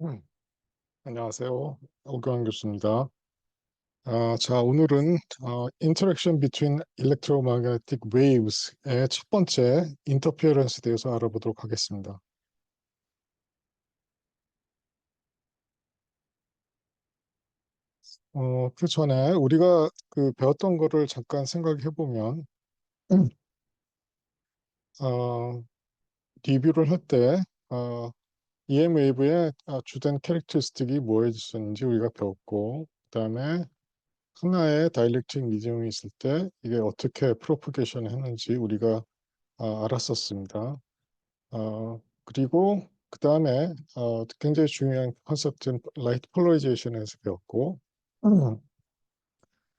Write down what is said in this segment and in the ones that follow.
음, 안녕하세요. 오경환 교수입니다. 자, 오늘은 Interaction between electromagnetic waves의 첫 번째 interference에 대해서 알아보도록 하겠습니다. 그 전에 우리가 그 배웠던 거를 잠깐 생각해 보면, 음. 어, 리뷰를 할 때, EM 웨이브의 주된 캐릭터리스틱이 뭐였는지 우리가 배웠고, 그다음에 하나의 다이렉트릭 미디움이 있을 때 이게 어떻게 프로포게이션 했는지 우리가 알았었습니다. 그리고 그 다음에 굉장히 중요한 컨셉트는 라이트 폴러리제이션에서 배웠고, 음.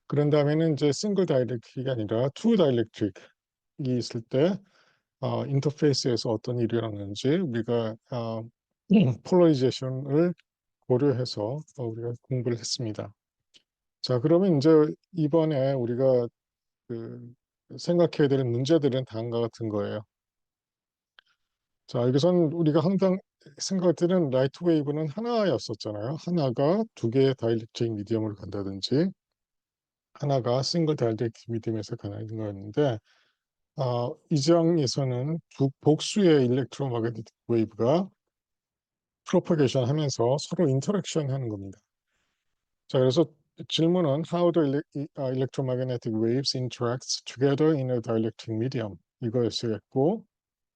그런 다음에는 이제 싱글 다이렉트릭이 아니라 투 다이렉트릭이 있을 때 인터페이스에서 어떤 일이 일어나는지 우리가 폴러리제이션을 고려해서 우리가 공부를 했습니다. 자, 그러면 이제 이번에 우리가 그 생각해야 되는 문제들은 다음과 같은 거예요. 자, 여기선 우리가 항상 생각할 때는 라이트 웨이브는 하나였었잖아요. 하나가 두 개의 다이렉트릭 미디엄으로 간다든지 하나가 싱글 다이렉트릭 미디엄에서 가는 거였는데 이 장에서는 두 복수의 일렉트로마그네틱 웨이브가 프로퍼게이션 하면서 서로 인터랙션 하는 겁니다. 자, 그래서 질문은 How do electromagnetic waves interact together in a dielectric medium? 이거였었고,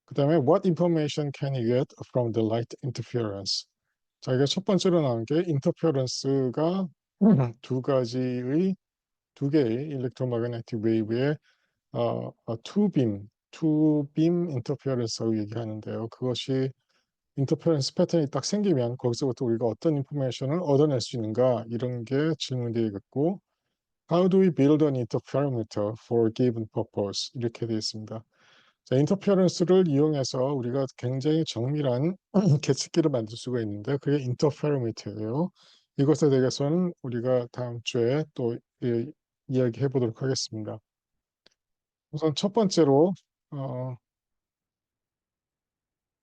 그 다음에 What information can you get from the light interference? 자, 이게 첫 번째로 나온 게 인터페어런스가 두 개의 일렉트로마그네틱 웨이브의 투빔 인터페어런스라고 얘기하는데요. 그것이 인터페어런스 패턴이 딱 생기면 거기서부터 우리가 어떤 인포메이션을 얻어낼 수 있는가 이런 게 질문되겠고 How do we build an interferometer for a given purpose? 이렇게 되어 있습니다. 자, 인터페어런스를 이용해서 우리가 굉장히 정밀한 계측기를 만들 수가 있는데 그게 인터페어미터예요. 이것에 대해서는 우리가 다음 주에 또 이야기해 보도록 하겠습니다. 우선 첫 번째로 어,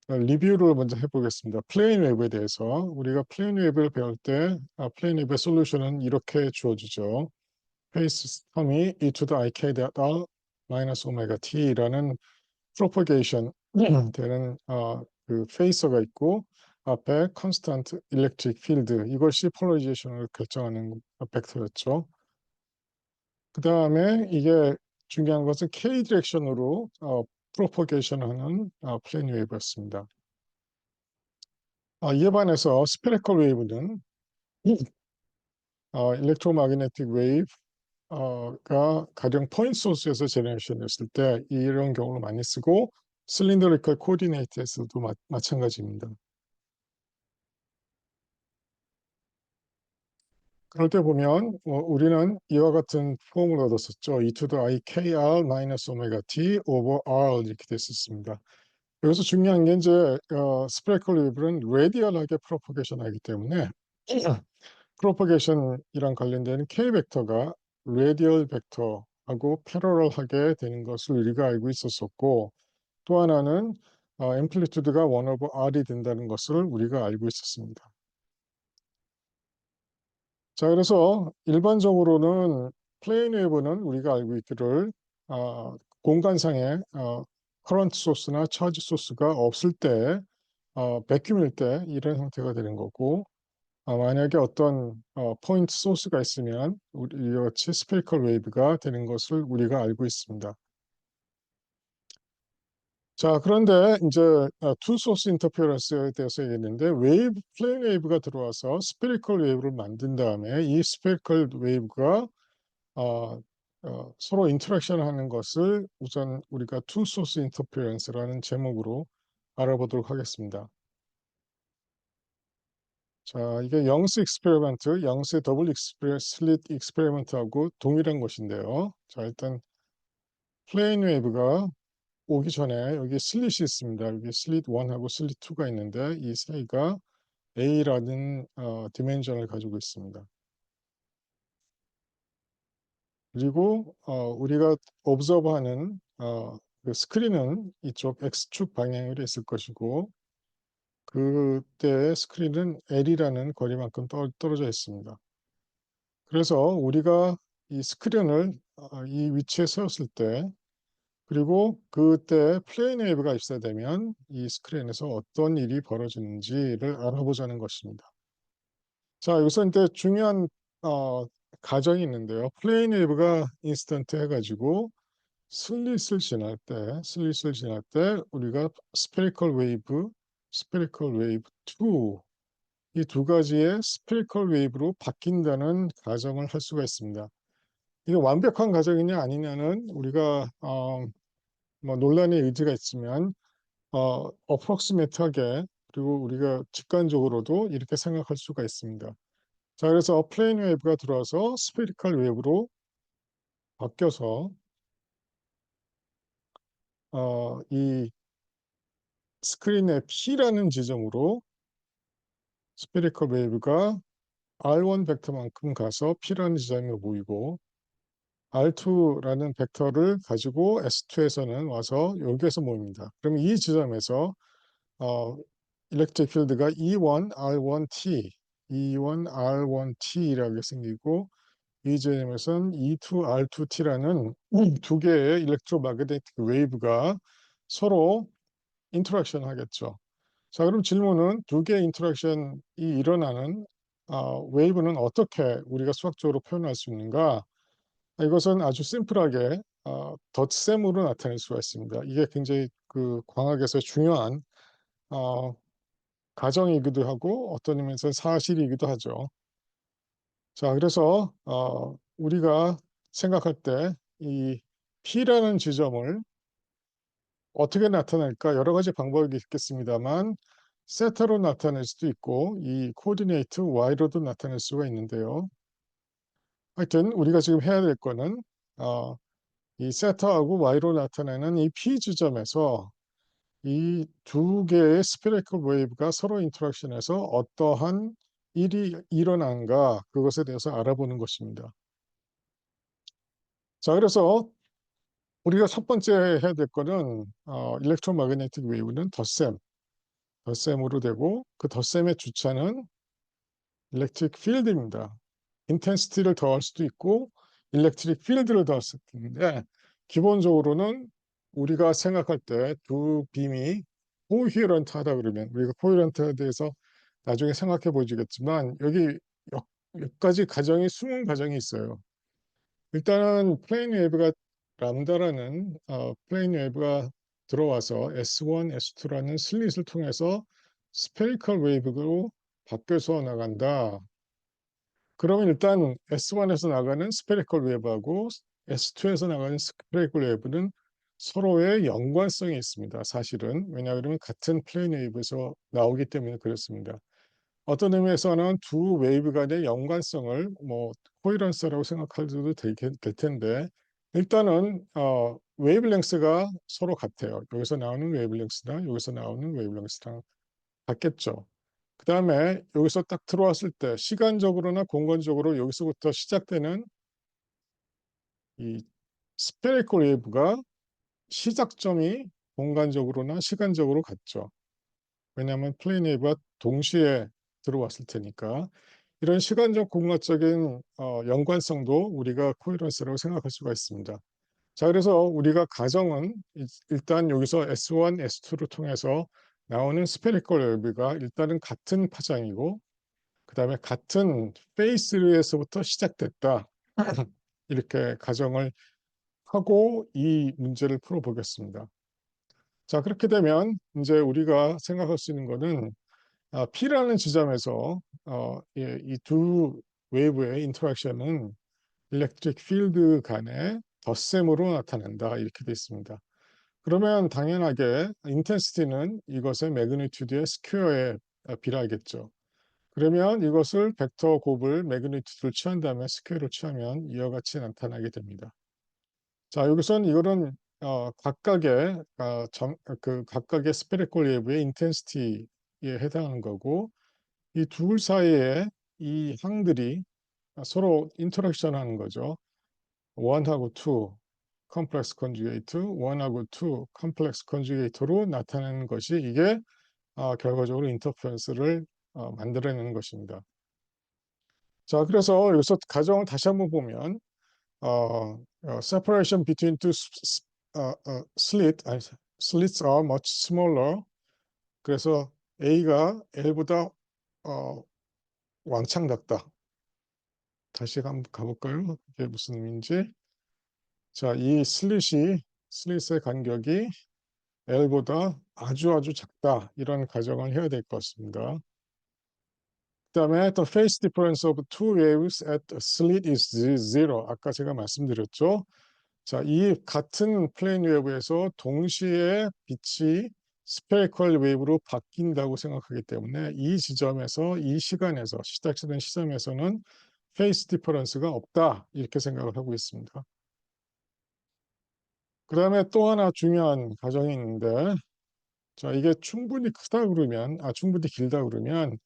리뷰를 먼저 해보겠습니다. 플레인 웨이브에 대해서 우리가 플레인 웨이브를 배울 때 플레인 웨이브의 솔루션은 이렇게 주어지죠. 페이스 텀이 e to the ik r 마이너스 오메가 t라는 프로퍼게이션 되는 그 페이서가 있고 앞에 컨스턴트 일렉트릭 필드 이것이 폴러리제이션을 결정하는 벡터였죠. 그 다음에 이게 중요한 것은 k 디렉션으로 프로퍼게이션하는 플레인 웨이브였습니다. 이에 반해서 스페리컬 웨이브는 일렉트로마그네틱 웨이브가 가령 포인트 소스에서 제너레이션 했을 때 이런 경우를 많이 쓰고 실린더리컬 코디네이트에서도 마찬가지입니다. 그럴 때 보면 우리는 이와 같은 폼을 얻었었죠. e to the i k r 마이너스 오메가 t over r 이렇게 됐었습니다. 여기서 중요한 게 이제 스페리컬 웨이브는 레디얼하게 프로포게이션 하기 때문에 프로포게이션이랑 관련된 k 벡터가 레디얼 벡터하고 패러럴하게 되는 것을 우리가 알고 있었었고 또 하나는 앰플리튜드가 1 over r이 된다는 것을 우리가 알고 있었습니다. 자, 그래서 일반적으로는 플레인 웨이브는 우리가 알고 있기를 공간상에 커런트 소스나 차지 소스가 없을 때 백큐일 때 이런 형태가 되는 거고 만약에 어떤 포인트 소스가 있으면 우리 같이 스페리컬 웨이브가 되는 것을 우리가 알고 있습니다. 자, 그런데 이제 투 소스 인터페어런스에 대해서 얘기했는데 플레인 웨이브가 들어와서 스페리컬 웨이브를 만든 다음에 이 스페리컬 웨이브가 어, 서로 인터랙션 하는 것을 우선 우리가 투 소스 인터페어런스라는 제목으로 알아보도록 하겠습니다. 자, 이게 영스 익스페리먼트, 영스의 더블 슬릿 익스페리먼트하고 동일한 것인데요. 자, 일단 플레인 웨이브가 오기 전에 여기 슬릿이 있습니다. 여기 슬릿 1하고 슬릿 2가 있는데 이 사이가 A라는 디멘전을 가지고 있습니다. 그리고 우리가 옵저버하는 그 스크린은 이쪽 X축 방향으로 있을 것이고 그때 스크린은 L이라는 거리만큼 떨어져 있습니다. 그래서 우리가 이 스크린을 이 위치에 세웠을 때, 그리고 그때 플레인 웨이브가 있어야 되면 이 스크린에서 어떤 일이 벌어지는지를 알아보자는 것입니다. 자, 여기서 이제 중요한 어, 가정이 있는데요. 플레인 웨이브가 인스턴트 해가지고 슬릿을 지날 때 우리가 스페리컬 웨이브 2, 이 두 가지의 스페리컬 웨이브로 바뀐다는 가정을 할 수가 있습니다. 이게 완벽한 가정이냐 아니냐는 우리가 뭐 논란의 의지가 있지만 어프록시메이트하게, 그리고 우리가 직관적으로도 이렇게 생각할 수가 있습니다. 자, 그래서 플레인 웨이브가 들어와서 스페리컬 웨이브로 바뀌어서 이 스크린의 P라는 지점으로 스페리컬 웨이브가 R1 벡터만큼 가서 P라는 지점에 모이고, R2라는 벡터를 가지고 S2에서는 와서 여기에서 모입니다. 그럼 이 지점에서 어, 일렉트릭 필드가 E1R1T, E1R1T라고 생기고, 이 지점에서는 E2R2T라는 두 개의 일렉트로마그네틱 웨이브가 서로 인터랙션 하겠죠. 자, 그럼 질문은 두 개의 인터랙션이 일어나는 웨이브는 어떻게 우리가 수학적으로 표현할 수 있는가? 이것은 아주 심플하게 덧셈으로 나타낼 수가 있습니다. 이게 굉장히 그 광학에서 중요한 어, 가정이기도 하고 어떤 의미에서 사실이기도 하죠. 자, 그래서 우리가 생각할 때 이 P라는 지점을 어떻게 나타낼까 여러 가지 방법이 있겠습니다만, 세타로 나타낼 수도 있고 이 코디네이트 Y로도 나타낼 수가 있는데요. 하여튼 우리가 지금 해야 될 거는 이 세타하고 Y로 나타내는 이 P 지점에서 이 두 개의 스페리컬 웨이브가 서로 인터랙션해서 어떠한 일이 일어난가, 그것에 대해서 알아보는 것입니다. 자, 그래서 우리가 첫 번째 해야 될 거는 일렉트로마그네틱 웨이브는 덧셈으로 되고, 그 덧셈의 주체는 일렉트릭 필드입니다. 인텐시티를 더할 수도 있고 일렉트릭 필드를 더할 수도 있는데, 기본적으로는 우리가 생각할 때 두 빔이 코히런트하다 그러면, 우리가 코히런트에 대해서 나중에 생각해 보시겠지만 여기 몇 가지 가정이, 숨은 가정이 있어요. 일단은 플레인 웨이브가 람다라는 플레인 웨이브가 들어와서 S1, S2라는 슬릿을 통해서 스페리컬 웨이브로 바뀌어서 나간다. 그러면 일단 S1에서 나가는 스페리컬 웨이브하고 S2에서 나가는 스페리컬 웨이브는 서로의 연관성이 있습니다. 사실은. 왜냐하면 같은 플레인 웨이브에서 나오기 때문에 그렇습니다. 어떤 의미에서는 두 웨이브 간의 연관성을 뭐 코이런스라고 생각해도 될 텐데, 일단은 웨이브랭스가 서로 같아요. 여기서 나오는 웨이브랭스랑 여기서 나오는 웨이브랭스랑 같겠죠. 그 다음에 여기서 딱 들어왔을 때 시간적으로나 공간적으로 여기서부터 시작되는 이 스페리컬 웨이브가 시작점이 공간적으로나 시간적으로 같죠. 왜냐하면 플레인 웨이브가 동시에 들어왔을 테니까. 이런 시간적 공간적인 연관성도 우리가 코헤런스라고 생각할 수가 있습니다. 자, 그래서 우리가 가정은 일단 여기서 S1, S2를 통해서 나오는 스페리컬 웨이브가 일단은 같은 파장이고, 그 다음에 같은 페이스에서부터 시작됐다. 이렇게 가정을 하고 이 문제를 풀어보겠습니다. 자, 그렇게 되면 이제 우리가 생각할 수 있는 거는 P라는 지점에서 이 두 웨이브의 인터랙션은 일렉트릭 필드 간의 덧셈으로 나타낸다. 이렇게 되어 있습니다. 그러면 당연하게 인텐시티는 이것의 매그니튜드의 스퀘어에 비례하겠죠. 그러면 이것을 벡터 곱을 매그니튜드를 취한 다음에 스퀘어를 취하면 이와 같이 나타나게 됩니다. 자, 여기서는 이거는 각각의 각각의 스페리컬 웨이브의 인텐시티에 해당하는 거고, 이 둘 사이에 이 항들이 서로 인터랙션 하는 거죠. 1하고 2 컴플렉스 컨주게이트, 1하고 2 컴플렉스 컨주게이트로 나타내는 것이 이게 결과적으로 인터퍼런스를 만들어내는 것입니다. 자, 그래서 여기서 가정을 다시 한번 보면 separation between two slits are much smaller. 그래서 A가 L보다 어, 왕창 작다. 다시 한번 가볼까요? 이게 무슨 의미인지. 자, 이 슬릿의 간격이 L보다 아주 아주 작다. 이런 가정을 해야 될 것 같습니다. 그다음에 the phase difference of two waves at a slit is zero. 아까 제가 말씀드렸죠. 자, 이 같은 플레인 웨이브에서 동시에 빛이 스페리컬 웨이브로 바뀐다고 생각하기 때문에 이 지점에서 이 시간에서 시작된 시점에서는 페이스 디퍼런스가 없다 이렇게 생각을 하고 있습니다. 그 다음에 또 하나 중요한 가정이 있는데 자 이게 충분히 크다 그러면 충분히 길다 그러면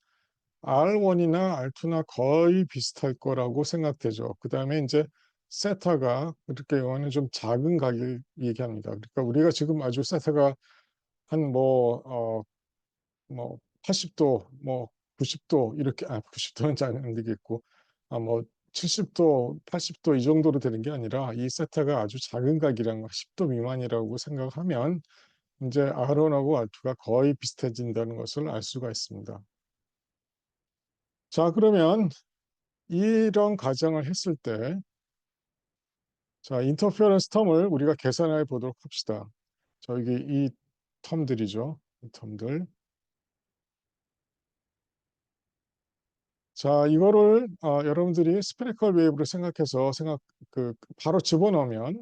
R1이나 R2나 거의 비슷할 거라고 생각되죠. 그 다음에 이제 세타가 그렇게 요하는 좀 작은 각을 얘기합니다. 그러니까 우리가 지금 아주 세타가 한 뭐 80도, 뭐 90도 이렇게 90도는 잘 안 되겠고 뭐 70도, 80도 이 정도로 되는 게 아니라 이 세타가 아주 작은 각이랑 10도 미만이라고 생각하면 이제 R1하고 R2가 거의 비슷해진다는 것을 알 수가 있습니다. 자, 그러면 이런 가정을 했을 때, 자, 인터페어런스 텀을 우리가 계산해 보도록 합시다. 저기 이 텀들이죠. 이 텀들. 자, 이거를 여러분들이 스페리컬 웨이브로 생각해서 바로 집어넣으면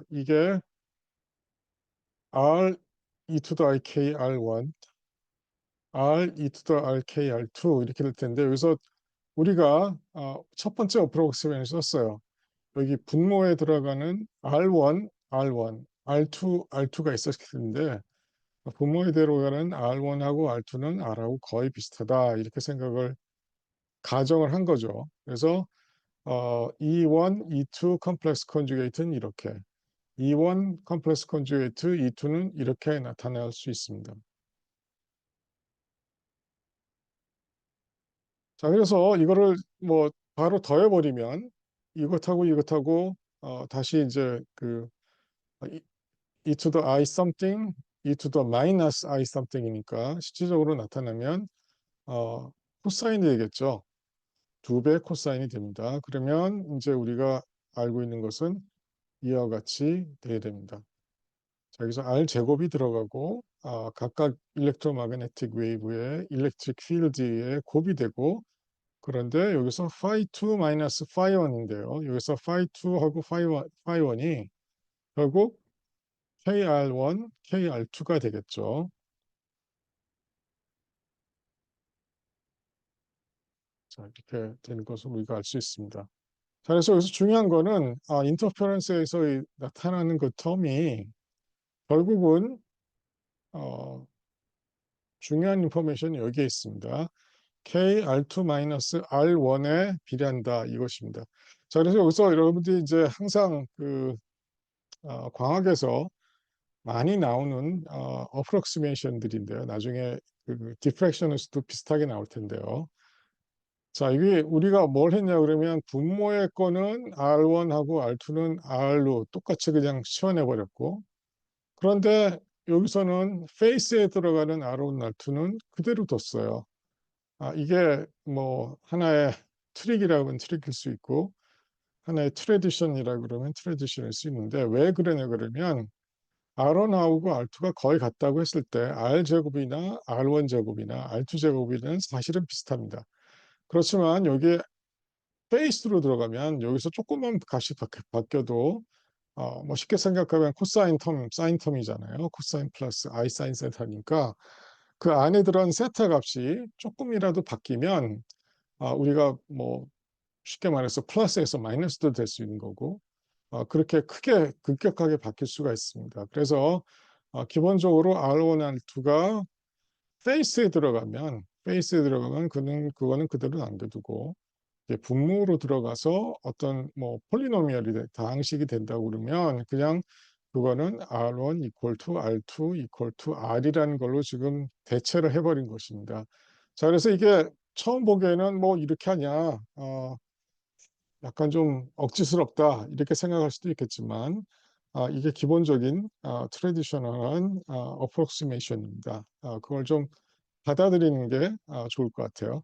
이게 R e to the ik R1, R e to the rk R2 이렇게 될 텐데 여기서 우리가 첫 번째 어프로크시메이션을 썼어요. 여기 분모에 들어가는 R1, R1, R2, R2가 있었을 텐데 분모에 들어가는 R1하고 R2는 R하고 거의 비슷하다 이렇게 생각을 가정을 한 거죠. 그래서 E1, E2 컴플렉스 컨주게이트는 이렇게 E1 컴플렉스 컨주게이트 E2는 이렇게 나타낼 수 있습니다. 자, 그래서 이거를 뭐 바로 더해버리면 이것하고 이것하고 다시 이제 e to the I something, e to the minus I something이니까 실질적으로 나타나면 코사인이 되겠죠. 2배 코사인이 됩니다. 그러면 이제 우리가 알고 있는 것은 이와 같이 돼야 됩니다. 자, 여기서 R 제곱이 들어가고 각각 일렉트로마그네틱 웨이브의 일렉트릭 필드에 곱이 되고 그런데 여기서 phi2 마이너스 phi1인데요. 여기서 phi2하고 phi1이 결국 KR1, KR2가 되겠죠. 자, 이렇게 되는 것을 우리가 알 수 있습니다. 자, 그래서 여기서 중요한 거는 인터페런스에서 나타나는 그 텀이 결국은 중요한 인포메이션이 여기에 있습니다. KR2-R1에 비례한다 이것입니다. 자, 그래서 여기서 여러분들이 이제 항상 광학에서 많이 나오는 어프록시메이션들인데요. 나중에 디프렉션에서도 비슷하게 나올 텐데요. 자, 이게 우리가 뭘 했냐 그러면 분모의 거는 R1하고 R2는 R로 똑같이 그냥 치환해 버렸고 그런데 여기서는 페이스에 들어가는 R1, R2는 그대로 뒀어요. 이게 뭐 하나의 트릭이라고 하면 트릭일 수 있고 하나의 트레디션이라고 그러면 트레디션일 수 있는데 왜 그러냐 그러면 R1 나오고 R2가 거의 같다고 했을 때 R제곱이나 R1 제곱이나 R2 제곱이는 사실은 비슷합니다. 그렇지만 여기에 페이스로 들어가면 여기서 조금만 값이 바뀌어도 뭐 쉽게 생각하면 코사인 텀, 사인 텀이잖아요. 코사인 플러스 I 사인 세타니까 그 안에 들어간 세타 값이 조금이라도 바뀌면 우리가 뭐 쉽게 말해서 플러스에서 마이너스도 될 수 있는 거고 그렇게 크게 급격하게 바뀔 수가 있습니다. 그래서 기본적으로 R1, R2가 페이스에 들어가면 그거는 그대로 남겨두고 분모로 들어가서 어떤 뭐 폴리노미얼이 다항식이 된다고 그러면 그냥 그거는 R1 equal to R2 equal to R이라는 걸로 지금 대체를 해버린 것입니다. 자, 그래서 이게 처음 보기에는 뭐 이렇게 하냐, 약간 좀 억지스럽다 이렇게 생각할 수도 있겠지만 이게 기본적인 트레디셔널한 어프록시메이션입니다. 그걸 좀 받아들이는 게 좋을 것 같아요.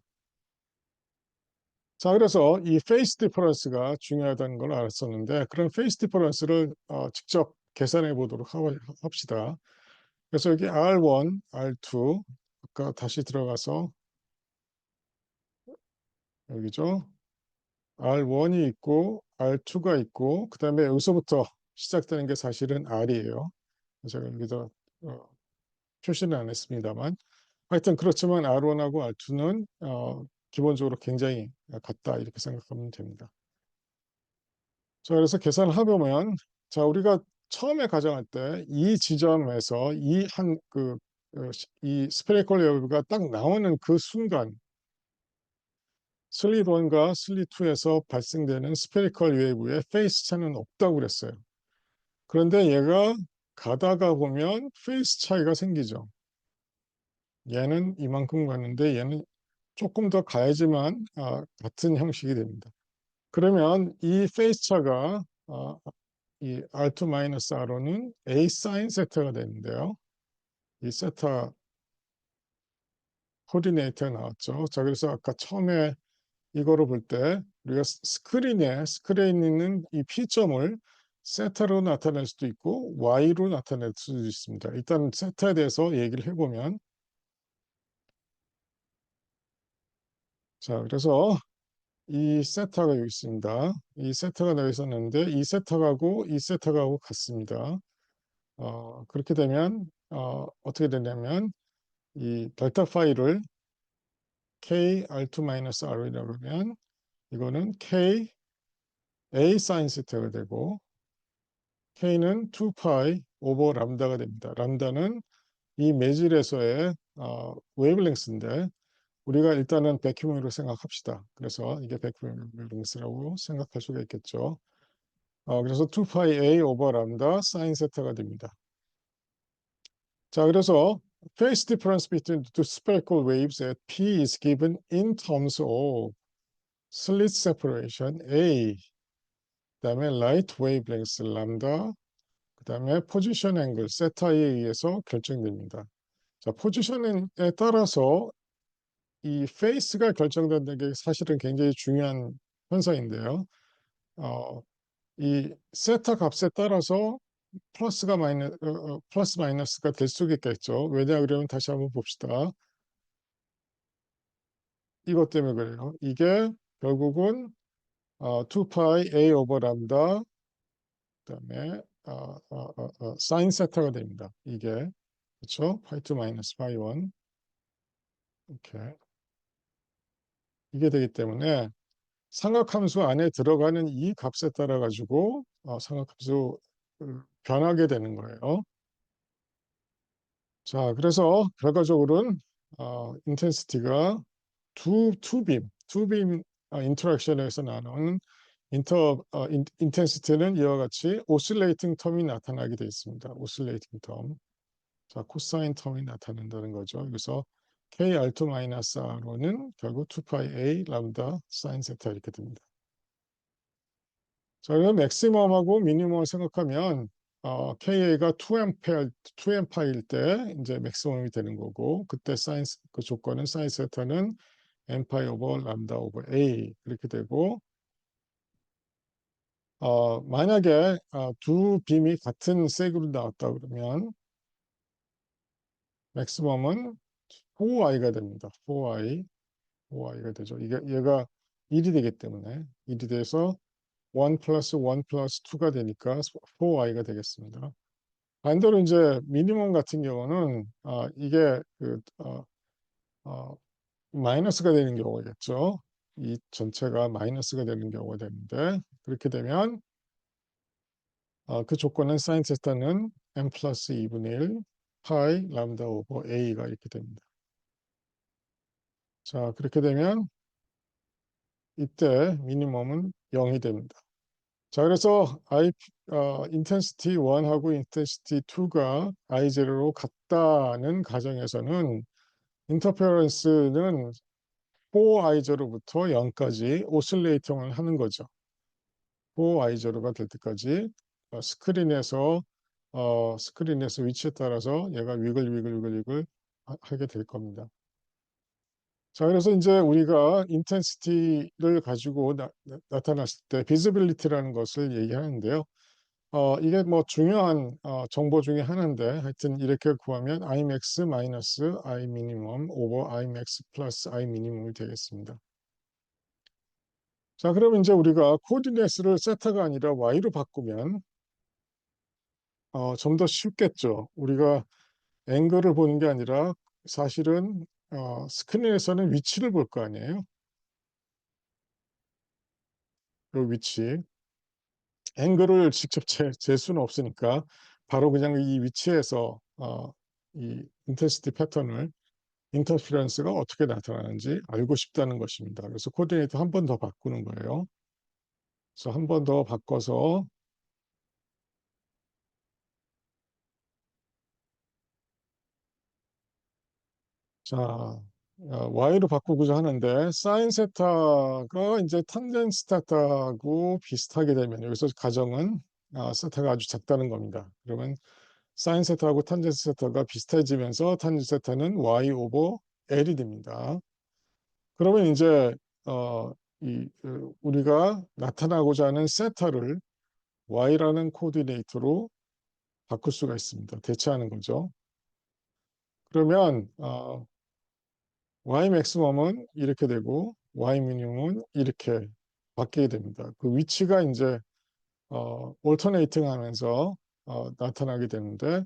자, 그래서 이 페이스 디퍼런스가 중요하다는 걸 알았었는데 그런 페이스 디퍼런스를 직접 계산해 보도록 합시다. 그래서 여기 R1, R2 아까 다시 들어가서 여기죠. R1이 있고 R2가 있고 그다음에 여기서부터 시작되는 게 사실은 R이에요. 제가 여기서 어, 표시는 안 했습니다만 하여튼 그렇지만 R1하고 R2는 기본적으로 굉장히 같다 이렇게 생각하면 됩니다. 자, 그래서 계산을 해보면 자, 우리가 처음에 가정할 때 이 지점에서 이 스페리컬 웨이브가 딱 나오는 그 순간 슬릿 1과 슬릿 2에서 발생되는 스페리컬 웨이브의 페이스 차는 없다고 그랬어요. 그런데 얘가 가다가 보면 페이스 차이가 생기죠. 얘는 이만큼 갔는데 얘는 조금 더 가야지만 같은 형식이 됩니다. 그러면 이 페이스 차가 이 R2-R로는 A 사인 세타가 되는데요. 이 세타 코디네이터가 나왔죠. 자, 그래서 아까 처음에 이거를 볼 때 우리가 스크린에 있는 이 P점을 세타로 나타낼 수도 있고 Y로 나타낼 수도 있습니다. 일단 세타에 대해서 얘기를 해보면 자, 그래서 이 세타가 여기 있습니다. 이 세타가 되어 있었는데 이 세타가하고 같습니다. 그렇게 되면 어떻게 되냐면 이 델타 파이를 KR2-R이라고 하면 이거는 K A 사인 세타가 되고 K는 2파이 오버 람다가 됩니다. 람다는 이 매질에서의 웨이블랭스인데 우리가 일단은 백큐브로 생각합시다. 그래서 이게 백큐브랭스라고 생각할 수가 있겠죠. 그래서 2파이 A 오버 람다 사인 세타가 됩니다. 자, 그래서 phase difference between the two spherical waves at P is given in terms of slit separation A, 그다음에 light wavelength 람다, 그다음에 포지션 앵글 세타에 의해서 결정됩니다. 자, 포지션에 따라서 이 페이스가 결정된다는 게 사실은 굉장히 중요한 현상인데요. 어, 이 세타 값에 따라서 플러스 마이너스가 될 수 있겠죠. 왜냐 그러면 다시 한번 봅시다. 이것 때문에 그래요. 이게 결국은 2파이 A 오버 람다 그다음에 사인 세타가 됩니다. 이게 그렇죠? 파이 2 마이너스 파이 1 이렇게 이게 되기 때문에 삼각함수 안에 들어가는 이 값에 따라 가지고 삼각함수 변하게 되는 거예요. 자, 그래서 결과적으로는 인텐시티가 투빔 인터랙션에서 나오는 인텐시티는 이와 같이 오실레이팅 텀이 나타나게 되어 있습니다. 오실레이팅 텀. 자, 코사인 텀이 나타난다는 거죠. 그래서 KR2-R로는 결국 2파이 A 람다 사인 세타 이렇게 됩니다. 자, 그럼 맥시멈하고 미니멈을 생각하면 KA가 2엠파일 때 이제 맥시멈이 되는 거고 그때 그 조건은 사인 세타는 엠파이 오버 람다 오버 A 이렇게 되고 만약에 두 빔이 같은 색으로 나왔다 그러면 맥시멈은 4i가 됩니다. 4i가 되죠. 이게 얘가 1이 되기 때문에 1이 돼서 1 플러스 1 플러스 2가 되니까 4i가 되겠습니다. 반대로 이제 미니멈 같은 경우는 이게 마이너스가 되는 경우겠죠. 이 전체가 마이너스가 되는 경우가 되는데 그렇게 되면 그 조건은 사인 세타는 m 플러스 2분의 1 파이 람다 오버 a가 이렇게 됩니다. 자, 그렇게 되면 이때 미니멈은 0이 됩니다. 자, 그래서 인텐시티 1하고 인텐시티 2가 I0로 같다는 가정에서는 인터페어런스는 4I0부터 0까지 오실레이팅을 하는 거죠. 4I0가 될 때까지 스크린에서 위치에 따라서 얘가 위글 하게 될 겁니다. 자, 그래서 이제 우리가 인텐시티를 가지고 나타났을 때 비지빌리티라는 것을 얘기하는데요. 이게 뭐 중요한 정보 중에 하나인데 하여튼 이렇게 구하면 Imax 마이너스 I 미니멈 오버 Imax 플러스 I 미니멈이 되겠습니다. 자, 그러면 이제 우리가 코디네이트를 세타가 아니라 Y로 바꾸면 좀 더 쉽겠죠. 우리가 앵글을 보는 게 아니라 사실은 스크린에서는 위치를 볼 거 아니에요. 이 위치. 앵글을 직접 잴 수는 없으니까 바로 그냥 이 위치에서 이 인텐시티 패턴을 인터ference가 어떻게 나타나는지 알고 싶다는 것입니다. 그래서 코디네이터 한 번 더 바꾸는 거예요. 그래서 한 번 더 바꿔서 자 y로 바꾸고자 하는데 사인 세타가 이제 탄젠 세타하고 비슷하게 되면 여기서 가정은 세타가 아주 작다는 겁니다. 그러면 사인 세타하고 탄젠 세타가 비슷해지면서 탄젠 세타는 y 오버 l이 됩니다. 그러면 이제 우리가 나타나고자 하는 세타를 y라는 코디네이터로 바꿀 수가 있습니다. 대체하는 거죠. 그러면 y 맥시멈은 이렇게 되고 y 미니멈은 이렇게 바뀌게 됩니다. 그 위치가 이제 올터네이팅 하면서 나타나게 되는데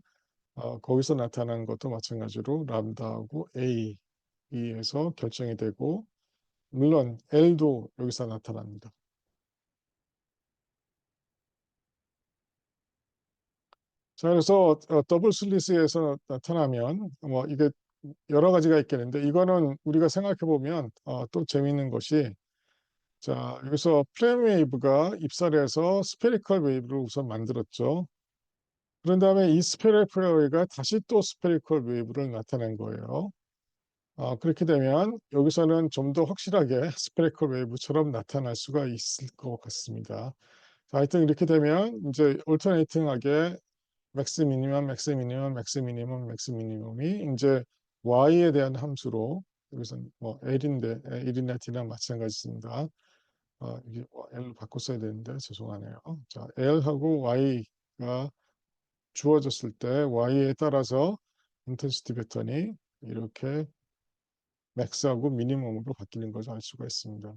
거기서 나타나는 것도 마찬가지로 람다하고 A에서 결정이 되고 물론 L도 여기서 나타납니다. 자, 그래서 더블 슬리스에서 나타나면 뭐 이게 여러 가지가 있겠는데 이거는 우리가 생각해 보면 또 재미있는 것이 자, 여기서 플레인 웨이브가 입사를 해서 스페리컬 웨이브를 우선 만들었죠. 그런 다음에 이 스페리컬 웨이브가 다시 또 스페리컬 웨이브를 나타낸 거예요. 그렇게 되면 여기서는 좀 더 확실하게 스페리컬 웨이브처럼 나타날 수가 있을 것 같습니다. 자, 하여튼 이렇게 되면 이제 올터네이팅하게 맥스 미니멈, 맥스 미니멈, 맥스 미니멈, 맥스 미니멈이 이제 y에 대한 함수로 여기서는 뭐 l인데 l이나 d나 마찬가지입니다. 이게 L로 바꿔 써야 되는데 죄송하네요. 자, L하고 Y가 주어졌을 때 Y에 따라서 인텐시티 패턴이 이렇게 맥스하고 미니멈으로 바뀌는 것을 알 수가 있습니다.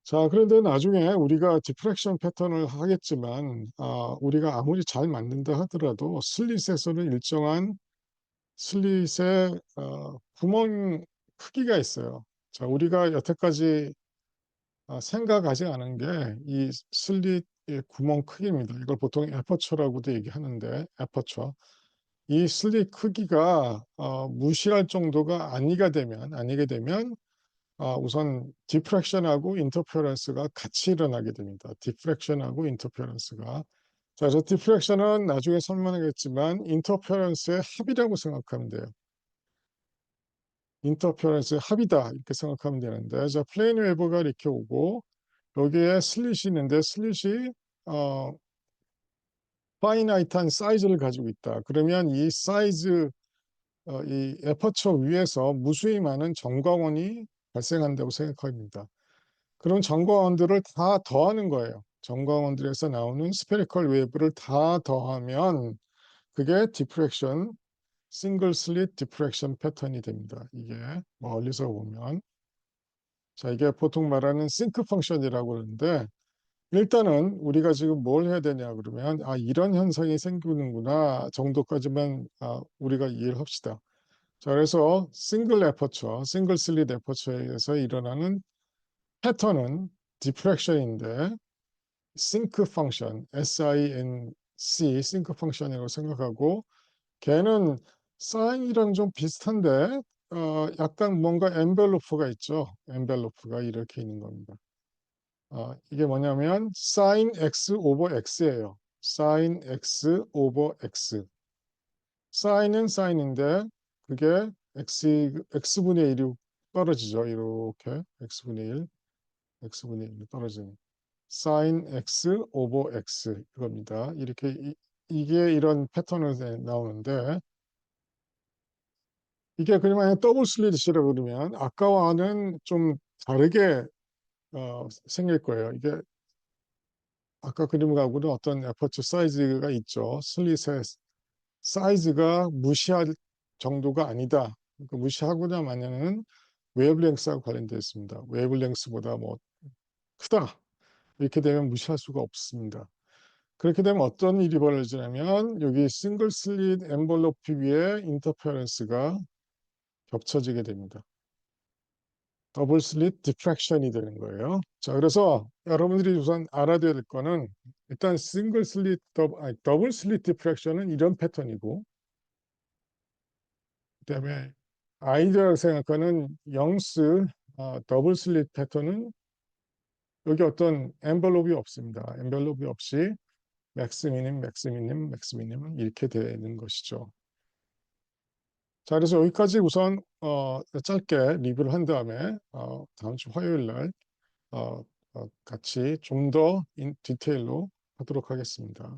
자, 그런데 나중에 우리가 디프렉션 패턴을 하겠지만 우리가 아무리 잘 만든다 하더라도 슬릿에서는 일정한 슬릿의 구멍 크기가 있어요. 자, 우리가 여태까지 생각하지 않은 게 이 슬릿의 구멍 크기입니다. 이걸 보통 에퍼처라고도 얘기하는데 에퍼처. 이 슬릿 크기가 무시할 정도가 아니게 되면 우선 디프렉션하고 인터페어런스가 같이 일어나게 됩니다. 디프렉션하고 인터페어런스가. 자, 그래서 디프렉션은 나중에 설명하겠지만 인터페어런스의 합이라고 생각하면 돼요. 인터페어런스의 합이다 이렇게 생각하면 되는데 자, 플레인 웨이브가 이렇게 오고 여기에 슬릿이 있는데 슬릿이 어, 파이나이트한 사이즈를 가지고 있다. 그러면 이 사이즈, 이 에퍼처 위에서 무수히 많은 전광원이 발생한다고 생각합니다. 그럼 전광원들을 다 더하는 거예요. 전광원들에서 나오는 스페리컬 웨이브를 다 더하면 그게 디프렉션, 싱글 슬릿 디프렉션 패턴이 됩니다. 이게 멀리서 보면. 자, 이게 보통 말하는 싱크 펑션이라고 그러는데 일단은 우리가 지금 뭘 해야 되냐 그러면 이런 현상이 생기는구나 정도까지만 우리가 이해를 합시다. 자, 그래서 싱글 에퍼처, 싱글 슬릿 에퍼처에서 일어나는 패턴은 디프렉션인데 싱크 펑션, SINC, 싱크 펑션이라고 생각하고 걔는 사인이랑 좀 비슷한데 약간 뭔가 엔벨로프가 있죠. 엔벨로프가 이렇게 있는 겁니다. 이게 뭐냐면 sin x 오버 x예요. sin x 오버 x. sine은 sine인데 그게 x분의 1이 떨어지죠. 이렇게 x분의 1이 떨어지는 sin x 오버 x 이겁니다. 이렇게 이게 이런 패턴으로 나오는데 이게 그러면 더블 슬릿이라고 그러면 아까와는 좀 다르게 생길 거예요. 이게 아까 그림하고는 어떤 애퍼처 사이즈가 있죠. 슬릿의 사이즈가 무시할 정도가 아니다. 그러니까 무시하고자 마냐는 웨이브랭스하고 관련되어 있습니다. 웨이브랭스보다 뭐 크다. 이렇게 되면 무시할 수가 없습니다. 그렇게 되면 어떤 일이 벌어지냐면 여기 싱글 슬릿 엔벌로피 위에 인터페어런스가 겹쳐지게 됩니다. 더블 슬릿 디프랙션이 되는 거예요. 자, 그래서 여러분들이 우선 알아야 될 거는 일단 싱글 슬릿, 더블 슬릿 디프랙션은 이런 패턴이고 그다음에 아이디어라고 생각하는 영스 더블 슬릿 패턴은 여기 어떤 엔벨롭이 없습니다. 엔벨롭이 없이 맥스미님, 맥스미님, 맥스미님은 이렇게 되는 것이죠. 자, 그래서 여기까지 우선 짧게 리뷰를 한 다음에 다음 주 화요일 날 같이 좀 더 디테일로 하도록 하겠습니다.